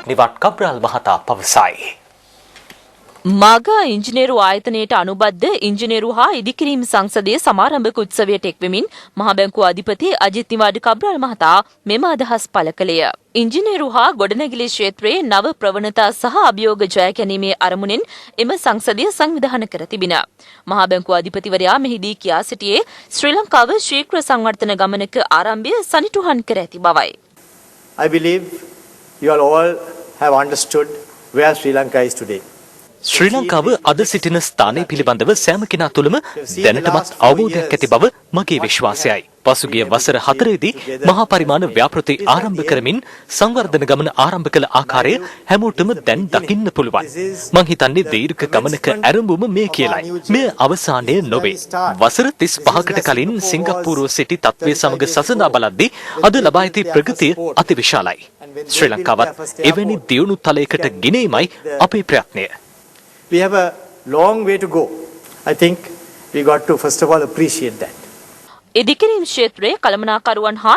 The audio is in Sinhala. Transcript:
නිවත් කබ්‍රාල් මහතා පවසයි. මාගා ඉංජිනේරු ආයතනයට අනුබද්ධ ඉංජිනේරු හා ඉදිකිරීම් සංසදයේ සමාරම්භක උත්සවයට එක්වෙමින් මහ බැංකුව අධිපති අජිත් නිවාඩ කබ්‍රාල් මහතා මෙම අදහස් පළ කළේය. ඉංජිනේරු හා ගොඩනැගිලි ක්ෂේත්‍රයේ නව ප්‍රවණතා සහ අභියෝග ජය ගැනීමේ අරමුණෙන් එම සංසදය සංවිධානය කර තිබින. මහ බැංකුව අධිපතිවරයා මෙහිදී කියා සිටියේ ශ්‍රී ලංකාව ශීඝ්‍ර සංවර්ධන ගමනක ආරම්භය සනිටුහන් කර ඇති බවයි. I believe you all have understood where Sri Lanka is today. ශ්‍රී ලංකාව අද සිටින ස්ථානය පිළිබඳව සෑම කෙනා තුළම දැනටමත් අවබෝධයක් ඇති බව මගේ විශ්වාසයයි. පසුගිය වසර 4ේදී මහා පරිමාණ ව්‍යාපෘති ආරම්භ කරමින් සංවර්ධන ගමන ආරම්භ කළ ආකාරය හැමෝටම දැන් දකින්න පුළුවන්. මං හිතන්නේ දීර්ඝ ගමනක ආරම්භම මේ කියලයි. මෙය අවසානය නොවේ. වසර 35කට කලින් සිංගප්පූරුව සිටි තත්ත්වයේ සමග සසඳා බලද්දී අද ලබා ඇති ප්‍රගතිය අතිවිශාලයි. ශ්‍රී ලංකාවත් එවැනි දියුණු තලයකට ගෙනීමයි අපේ ප්‍රයත්නය. We have a long way to go. I think we got to first of all appreciate that. ඉදිකිරීම් ක්ෂේත්‍රයේ කළමනාකරුවන් හා